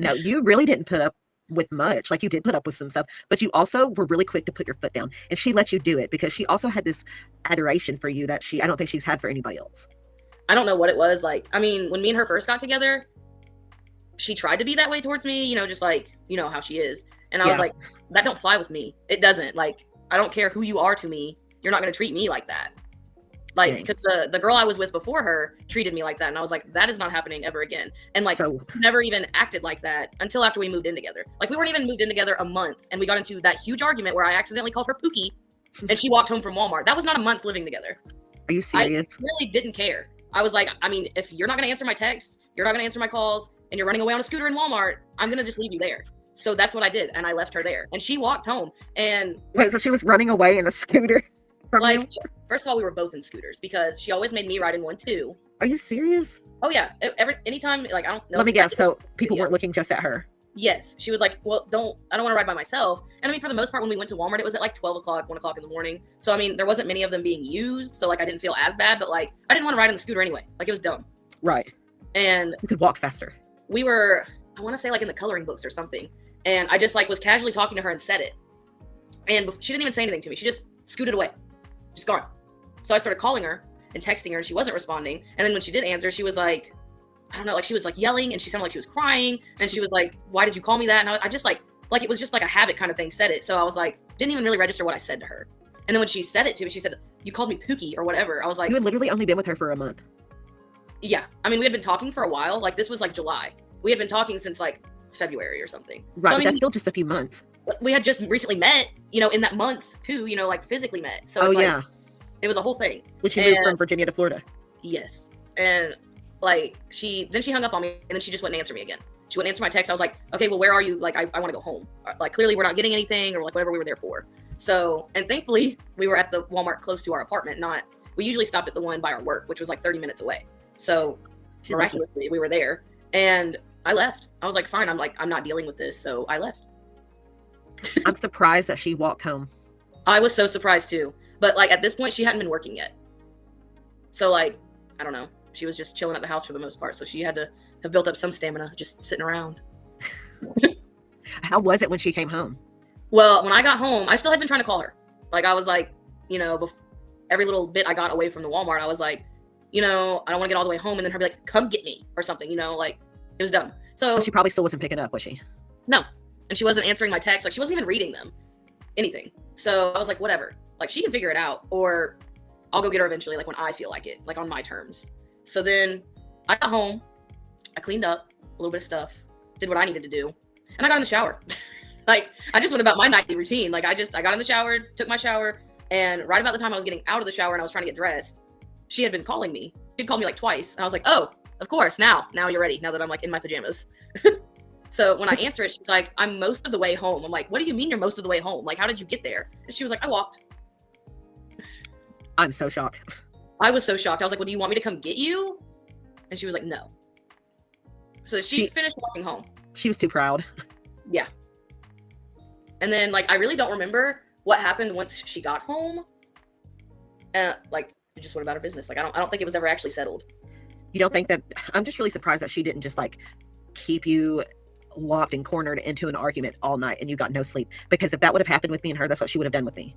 No, you really didn't put up with much. Like, you did put up with some stuff, but you also were really quick to put your foot down. And she let you do it because she also had this adoration for you that I don't think she's had for anybody else. I don't know what it was. Like, I mean, when me and her first got together, she tried to be that way towards me, you know, just like, you know, how she is. And I was like, that don't fly with me. It doesn't. Like, I don't care who you are to me. You're not going to treat me like that. Like, because the girl I was with before her treated me like that. And I was like, that is not happening ever again. And like, never even acted like that until after we moved in together. Like, we weren't even moved in together a month. And we got into that huge argument where I accidentally called her Pookie and she walked home from Walmart. That was not a month living together. Are you serious? I really didn't care. I was like, I mean, if you're not going to answer my texts, you're not going to answer my calls, and you're running away on a scooter in Walmart, I'm going to just leave you there. So that's what I did. And I left her there. And she walked home. And wait, so she was running away in a scooter? Like, first of all, we were both in scooters because she always made me ride in one too. Are you serious? Oh yeah. Anytime, like, I don't know. Let me guess. So people weren't looking just at her. Yes. She was like, well, I don't want to ride by myself. And I mean, for the most part, when we went to Walmart, it was at like 12 o'clock, 1 o'clock in the morning. So, I mean, there wasn't many of them being used. So like, I didn't feel as bad, but like, I didn't want to ride on the scooter anyway. Like, it was dumb. Right. And you could walk faster. We were, I want to say like in the coloring books or something. And I just like was casually talking to her and said it. And she didn't even say anything to me. She just scooted away. Just gone. So I started calling her and texting her and she wasn't responding. And then when she did answer, she was like, I don't know, like she was like yelling and she sounded like she was crying. And she was like, why did you call me that? And I just like it was just like a habit kind of thing, said it. So I was like, didn't even really register what I said to her. And then when she said it to me, she said, you called me Pookie or whatever. I was like, you had literally only been with her for a month. Yeah. I mean, we had been talking for a while. Like, this was like July. We had been talking since like February or something. Right. So, I mean, that's still just a few months. We had just recently met, you know, in that month too, you know, like physically met. So it's like, it was a whole thing. Which you moved from Virginia to Florida. Yes. And like she hung up on me and then she just wouldn't answer me again. She wouldn't answer my text. I was like, okay, well, where are you? Like, I want to go home. Like, clearly we're not getting anything or like whatever we were there for. So, and thankfully we were at the Walmart close to our apartment. We usually stopped at the one by our work, which was like 30 minutes away. So miraculously we were there and I left. I was like, fine. I'm not dealing with this. So I left. I'm surprised that she walked home. I was so surprised too. But like at this point, she hadn't been working yet. So like, I don't know. She was just chilling at the house for the most part. So she had to have built up some stamina just sitting around. How was it when she came home? Well, when I got home, I still had been trying to call her. Like I was like, you know, every little bit I got away from the Walmart, I was like, you know, I don't want to get all the way home and then her be like, come get me or something, you know, like it was dumb. So she probably still wasn't picking up, was she? No. And she wasn't answering my texts. Like she wasn't even reading them, anything. So I was like, whatever, like she can figure it out or I'll go get her eventually. Like when I feel like it, like on my terms. So then I got home, I cleaned up a little bit of stuff, did what I needed to do. And I got in the shower. Like I just went about my nightly routine. Like I got in the shower, took my shower. And right about the time I was getting out of the shower and I was trying to get dressed, she had been calling me. She'd called me like twice. And I was like, oh, of course. Now you're ready. Now that I'm like in my pajamas. So when I answer it, she's like, I'm most of the way home. I'm like, what do you mean you're most of the way home? Like, how did you get there? And she was like, I walked. I'm so shocked. I was so shocked. I was like, well, do you want me to come get you? And she was like, no. So she finished walking home. She was too proud. Yeah. And then like, I really don't remember what happened once she got home. Like, it just went about her business. Like, I don't think it was ever actually settled. You don't think that? I'm just really surprised that she didn't just like keep you locked and cornered into an argument all night and you got no sleep. Because if that would have happened with me and her, that's what she would have done with me.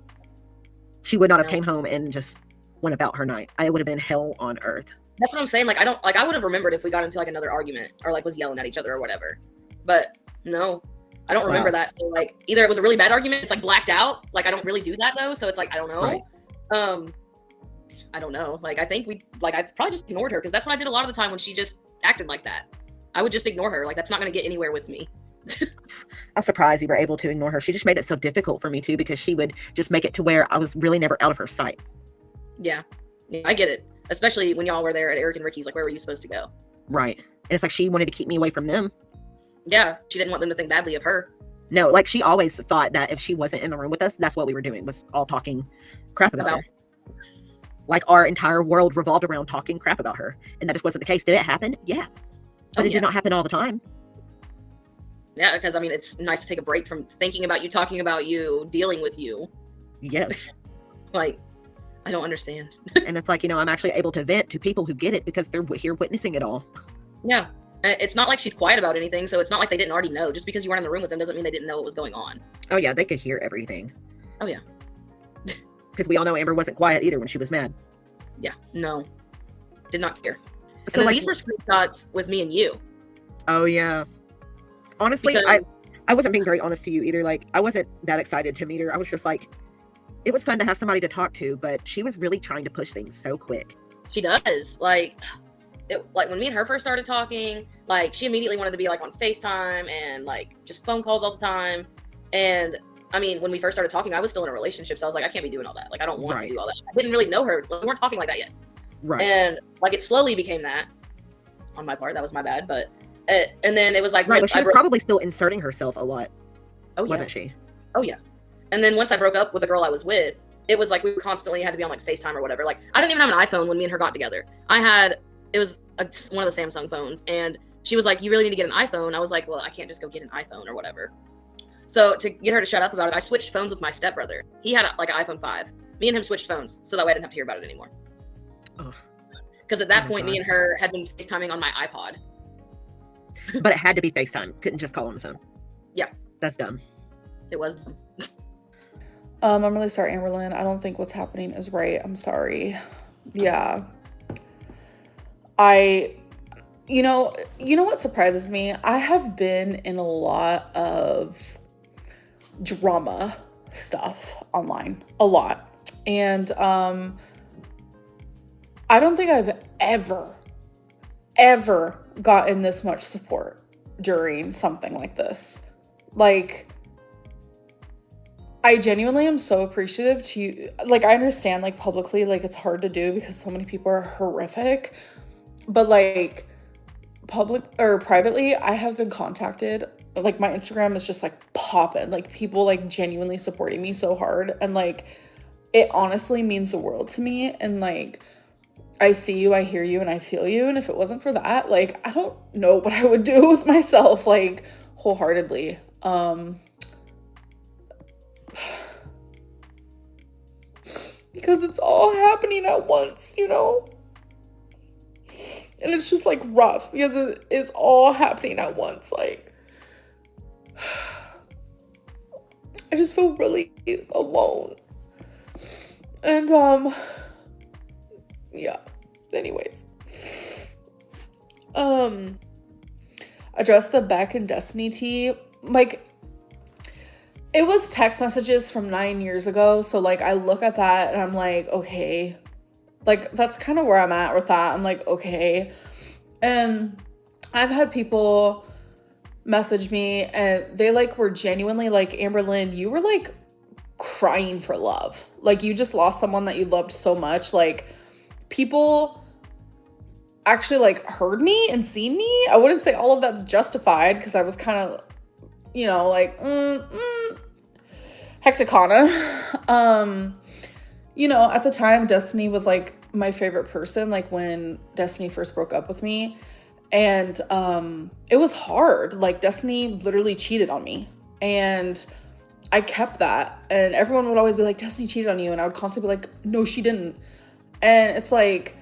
She would not have came home and just went about her night. It would have been hell on earth. That's what I'm saying. Like, I would have remembered if we got into like another argument or like was yelling at each other or whatever. But no, I don't remember that. So like, either it was a really bad argument. It's like blacked out. Like, I don't really do that though. So it's like, I don't know. Right. I don't know. Like, I think I probably just ignored her because that's what I did a lot of the time when she just acted like that. I would just ignore her. Like, that's not going to get anywhere with me. I'm surprised you were able to ignore her. She just made it so difficult for me too, because she would just make it to where I was really never out of her sight. Yeah, I get it. Especially when y'all were there at Eric and Ricky's. Like, where were you supposed to go? Right. And it's like she wanted to keep me away from them. Yeah, she didn't want them to think badly of her. No, like she always thought that if she wasn't in the room with us, that's what we were doing, was all talking crap about her. Like our entire world revolved around talking crap about her. And that just wasn't the case. Did it happen? Yeah. But it did not happen all the time. Yeah, because I mean, it's nice to take a break from thinking about you, talking about you, dealing with you. Yes. Like, I don't understand. And it's like, you know, I'm actually able to vent to people who get it because they're here witnessing it all. Yeah. And it's not like she's quiet about anything, so it's not like they didn't already know. Just because you weren't in the room with them doesn't mean they didn't know what was going on. Oh yeah, they could hear everything. Oh yeah. Because we all know Amber wasn't quiet either when she was mad. Yeah, no. Did not care. So And then like, these were screenshots with me and you. oh yeah. Honestly, Because I wasn't being very honest to you either. Like, I wasn't that excited to meet her. I was just like, it was fun to have somebody to talk to, but she was really trying to push things so quick. she does. Like when me and her first started talking, like she immediately wanted to be like on FaceTime and like just phone calls all the time. And I mean, when we first started talking, I was still in a relationship, so I was like, I can't be doing all that. Like, I don't want to do all that. I didn't really know her. Like, we weren't talking like that yet. Right. And like it slowly became that on my part. That was my bad. But and then it was like, right, but she was probably still inserting herself a lot. Oh yeah. Wasn't she? Oh yeah. And then once I broke up with the girl I was with, it was like we constantly had to be on like FaceTime or whatever. Like I didn't even have an iPhone when me and her got together. It was one of the Samsung phones, and she was like, "You really need to get an iPhone." I was like, "Well, I can't just go get an iPhone or whatever." So to get her to shut up about it, I switched phones with my stepbrother. He had like an iPhone 5. Me and him switched phones, so that way I didn't have to hear about it anymore. Because at that point, me and her had been FaceTiming on my iPod. But it had to be FaceTime. Couldn't just call on the phone. Yeah. That's dumb. It was dumb. I'm really sorry, Amberlynn. I don't think what's happening is right. I'm sorry. Yeah. You know what surprises me? I have been in a lot of drama stuff online. A lot. And I don't think I've ever gotten this much support during something like this. Like, I genuinely am so appreciative to you. Like, I understand, like, publicly, like, it's hard to do because so many people are horrific. But, like, public or privately, I have been contacted. Like, my Instagram is just, like, popping. Like, people, like, genuinely supporting me so hard. And, like, it honestly means the world to me. And, like, I see you, I hear you, and I feel you. And if it wasn't for that, like, I don't know what I would do with myself, like, wholeheartedly. Because it's all happening at once, you know? And it's just, like, rough because it is all happening at once. Like, I just feel really alone. And, yeah. Anyways. Address the Beck and Destiny tea. Like, it was text messages from 9 years ago. So, like, I look at that and I'm like, okay. Like, that's kind of where I'm at with that. I'm like, okay. And I've had people message me and they, like, were genuinely like, Amberlynn, you were, like, crying for love. Like, you just lost someone that you loved so much. Like, people actually, like, heard me and seen me. I wouldn't say all of that's justified because I was kind of, you know, like, hecticana. You know, at the time, Destiny was, like, my favorite person, like, when Destiny first broke up with me. And it was hard. Like, Destiny literally cheated on me. And I kept that. And everyone would always be like, Destiny cheated on you. And I would constantly be like, no, she didn't. And it's like,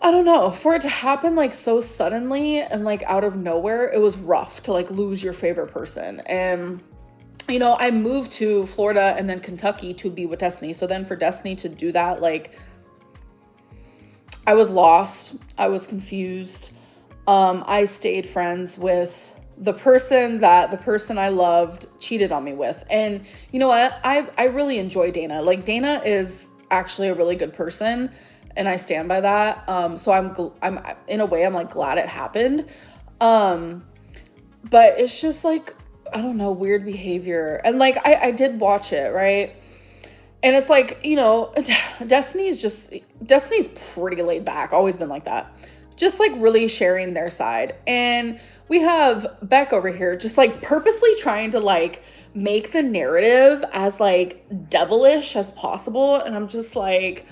I don't know, for it to happen, like, so suddenly and, like, out of nowhere, it was rough to, like, lose your favorite person. And, you know, I moved to Florida and then Kentucky to be with Destiny. So then for Destiny to do that, like, I was lost. I was confused. I stayed friends with the person I loved cheated on me with. And you know what? I really enjoy Dana. Like, Dana is actually a really good person. And I stand by that. So I'm in a way, I'm, like, glad it happened. But it's just, like, I don't know, weird behavior. And, like, I did watch it, right? And it's like, you know, Destiny's pretty laid back, always been like that. Just, like, really sharing their side. And we have Beck over here just, like, purposely trying to, like, make the narrative as, like, devilish as possible. And I'm just like,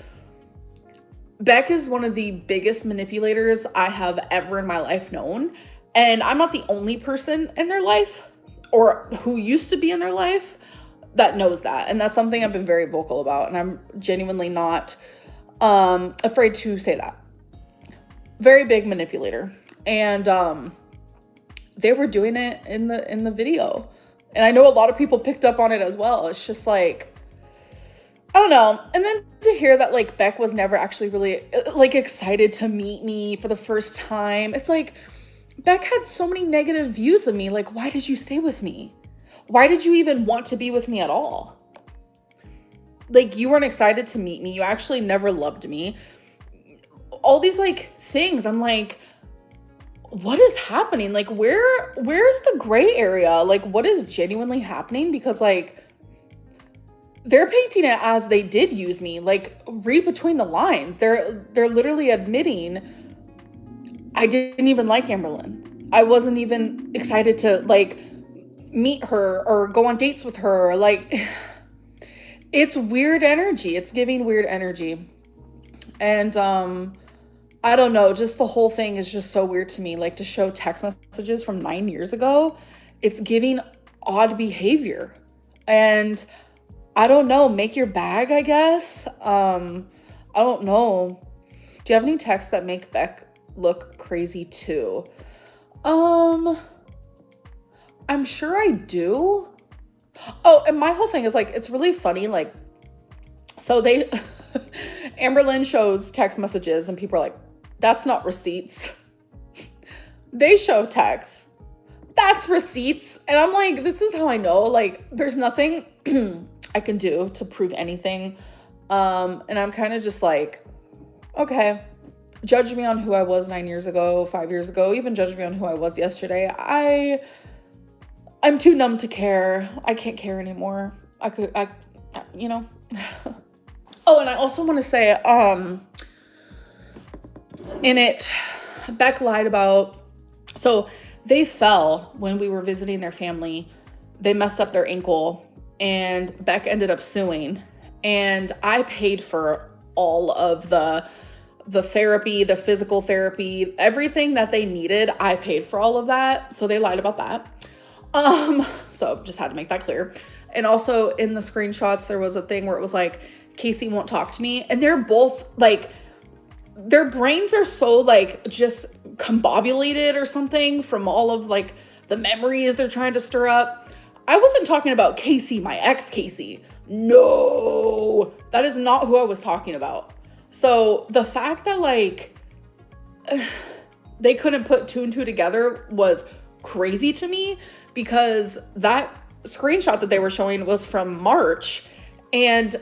Beck is one of the biggest manipulators I have ever in my life known. And I'm not the only person in their life or who used to be in their life that knows that. And that's something I've been very vocal about. And I'm genuinely not afraid to say that. Very big manipulator. And they were doing it in the video. And I know a lot of people picked up on it as well. It's just like, I don't know. And then to hear that like Beck was never actually really like excited to meet me for the first time. It's like, Beck had so many negative views of me. Like, why did you stay with me? Why did you even want to be with me at all? Like, you weren't excited to meet me. You actually never loved me. All these like things. I'm like, what is happening? Like, where's the gray area? Like, what is genuinely happening? Because like, they're painting it as they did use me. Like, read between the lines. They're literally admitting, I didn't even like Amberlynn. I wasn't even excited to like meet her or go on dates with her. Like, it's weird energy. It's giving weird energy. And I don't know, just the whole thing is just so weird to me. Like, to show text messages from 9 years ago, it's giving odd behavior. And I don't know, make your bag, I guess. I don't know. Do you have any texts that make Beck look crazy too? I'm sure I do. Oh, and my whole thing is like, it's really funny. Like, so they, Amberlynn shows text messages and people are like, that's not receipts. They show texts. That's receipts. And I'm like, this is how I know, like, there's nothing I can do to prove anything. And I'm kind of just like, okay, judge me on who I was 9 years ago, 5 years ago, even judge me on who I was yesterday. I'm too numb to care. I can't care anymore. You know. Oh, and I also want to say, in it, Beck lied about, so they fell when we were visiting their family. They messed up their ankle and Beck ended up suing. And I paid for all of the therapy, the physical therapy, everything that they needed. I paid for all of that. So they lied about that. So just had to make that clear. And also in the screenshots, there was a thing where it was like, Casey won't talk to me. And they're both like, their brains are so like just combobulated or something from all of like the memories they're trying to stir up. I wasn't talking about Casey, my ex Casey. No, that is not who I was talking about. So the fact that like they couldn't put two and two together was crazy to me, because that screenshot that they were showing was from March, and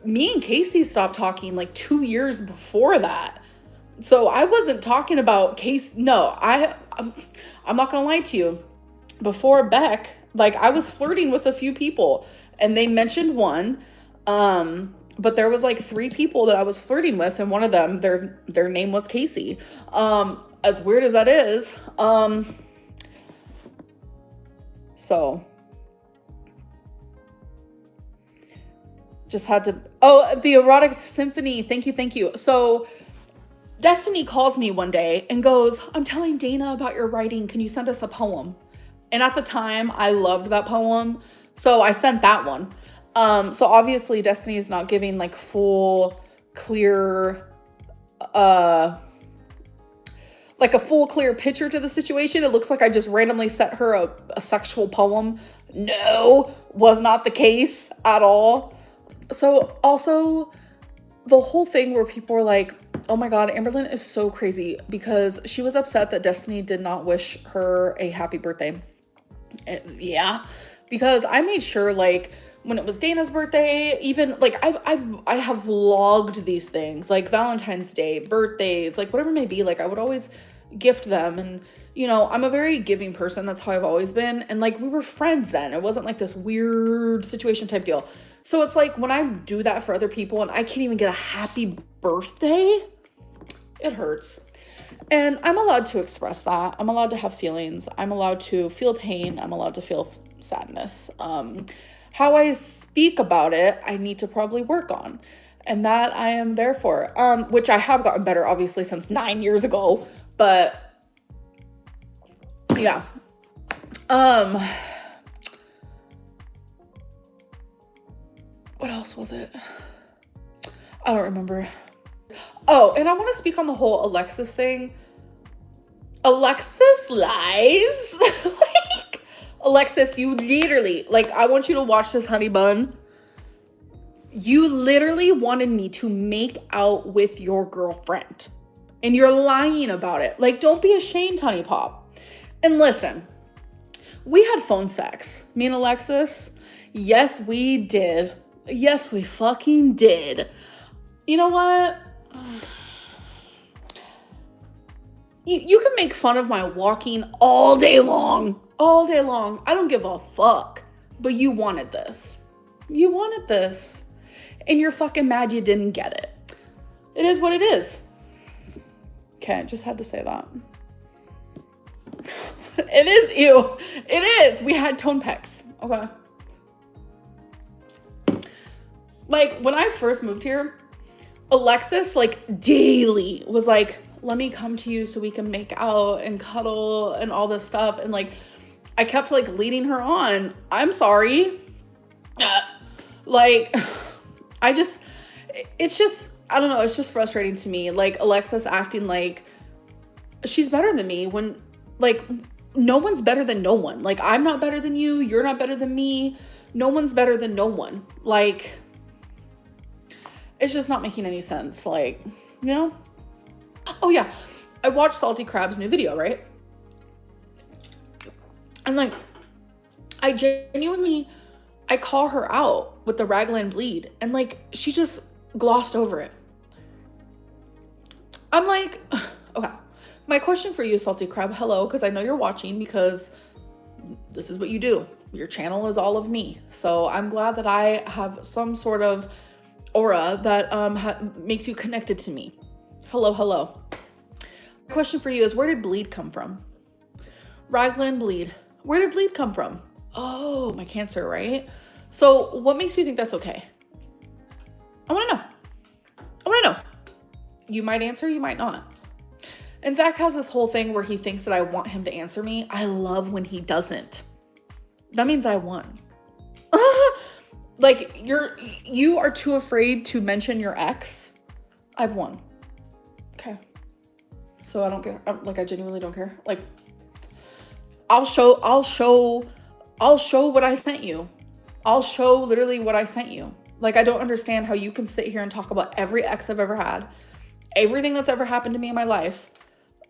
me and Casey stopped talking like 2 years before that. So I wasn't talking about Casey. No, I'm not gonna lie to you. Before Beck, like, I was flirting with a few people, and they mentioned one, but there was like 3 people that I was flirting with, and one of them, their name was Casey. As weird as that is, so just had to, oh, the erotic symphony. Thank you. So Destiny calls me one day and goes, I'm telling Dana about your writing. Can you send us a poem? And at the time I loved that poem. So I sent that one. So obviously Destiny is not giving like full, clear, like a full, clear picture to the situation. It looks like I just randomly sent her a sexual poem. No, was not the case at all. So also the whole thing where people were like, oh my God, Amberlynn is so crazy, because she was upset that Destiny did not wish her a happy birthday. Yeah, because I made sure, like, when it was Dana's birthday, even like I have logged these things, like Valentine's Day, birthdays, like whatever it may be, like I would always gift them. And you know, I'm a very giving person. That's how I've always been. And like, we were friends then. It wasn't like this weird situation type deal. So it's like, when I do that for other people and I can't even get a happy birthday, it hurts. And I'm allowed to express that. I'm allowed to have feelings. I'm allowed to feel pain. I'm allowed to feel sadness. How I speak about it, I need to probably work on. And that I am there for. Which I have gotten better, obviously, since 9 years ago. But yeah. What else was it? I don't remember. Oh, and I want to speak on the whole Alexis thing. Alexis lies. Like, Alexis, you literally, like, I want you to watch this, honey bun. You literally wanted me to make out with your girlfriend. And you're lying about it. Like, don't be ashamed, honey pop. And listen, we had phone sex, me and Alexis. Yes, we did. Yes, we fucking did. You know what? You can make fun of my walking all day long. All day long. I don't give a fuck. But you wanted this. You wanted this. And you're fucking mad you didn't get it. It is what it is. Okay, I just had to say that. It is ew. It is. We had tone pecs. Okay. Like, when I first moved here, Alexis, like, daily was like, let me come to you so we can make out and cuddle and all this stuff. And, like, I kept, like, leading her on. I'm sorry. Like, it's just, I don't know. It's just frustrating to me. Like, Alexis acting like she's better than me when, like, no one's better than no one. Like, I'm not better than you. You're not better than me. No one's better than no one. Like, it's just not making any sense. Like, you know? Oh, yeah. I watched Salty Crab's new video, right? And, like, I call her out with the raglan bleed. And, like, she just glossed over it. I'm like, okay. My question for you, Salty Crab, hello, because I know you're watching, because this is what you do. Your channel is all of me. So I'm glad that I have some sort of aura that makes you connected to me. Hello, hello. My question for you is, where did bleed come from? Raglan bleed. Where did bleed come from? Oh, my cancer, right? So what makes you think that's okay? I want to know. I want to know. You might answer, you might not. And Zach has this whole thing where he thinks that I want him to answer me. I love when he doesn't. That means I won. Like, you are too afraid to mention your ex. I've won. Okay. So I don't care. Like, I genuinely don't care. Like, I'll show what I sent you. I'll show literally what I sent you. Like, I don't understand how you can sit here and talk about every ex I've ever had, everything that's ever happened to me in my life.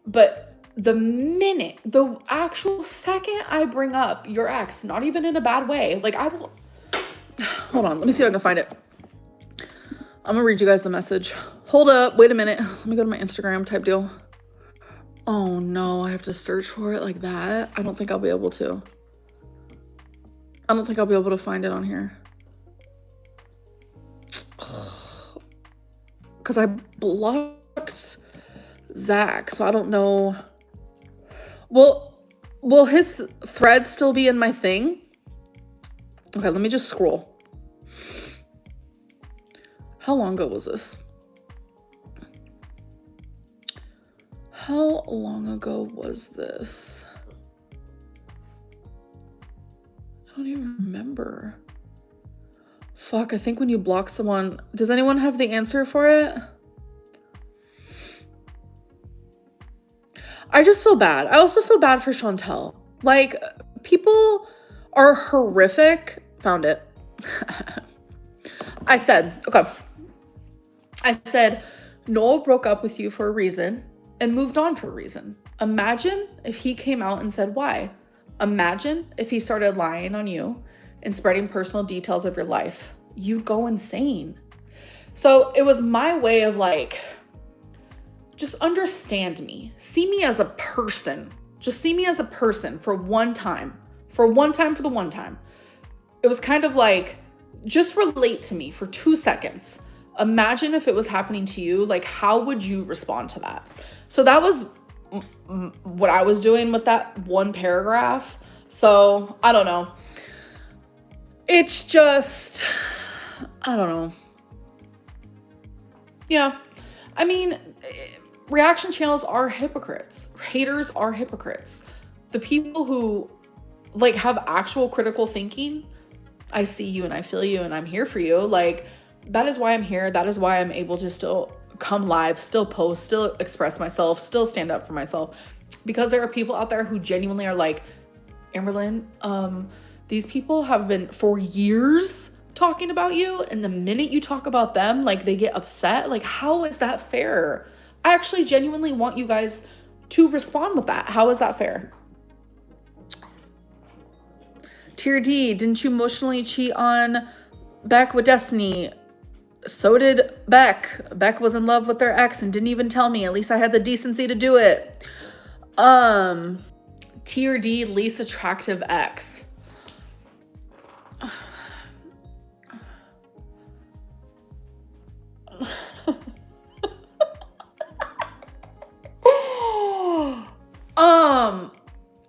But the actual second I bring up your ex, not even in a bad way, like, I will, hold on, let me see if I can find it. I'm gonna read you guys the message. Hold up, wait a minute. Let me go to my Instagram type deal. Oh no, I have to search for it like that. I don't think I'll be able to. I don't think I'll be able to find it on here. Because I blocked Zach, so I don't know. Will his thread still be in my thing? Okay, let me just scroll. How long ago was this? How long ago was this? I don't even remember. Fuck, I think when you block someone, does anyone have the answer for it? I just feel bad. I also feel bad for Chantel. Like, people are horrific. Found it. I said, Noel broke up with you for a reason and moved on for a reason. Imagine if he came out and said why. Imagine if he started lying on you and spreading personal details of your life. You'd go insane. So it was my way of, like, just understand me. See me as a person. Just see me as a person for one time. For the one time. It was kind of like, just relate to me for 2 seconds. Imagine if it was happening to you. Like, how would you respond to that? So that was what I was doing with that one paragraph. So I don't know. It's just, I don't know. Yeah. I mean, reaction channels are hypocrites. Haters are hypocrites. The people who, like, have actual critical thinking, I see you and I feel you and I'm here for you. Like, that is why I'm here. That is why I'm able to still come live, still post, still express myself, still stand up for myself. because there are people out there who genuinely are like, Amberlynn, these people have been for years talking about you, and the minute you talk about them, like they get upset. Like, how is that fair? I actually genuinely want you guys to respond with that. How is that fair? Tier D, didn't you emotionally cheat on Beck with Destiny? So did Beck. Beck was in love with their ex and didn't even tell me. At least I had the decency to do it. Tier D, least attractive ex.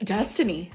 Destiny.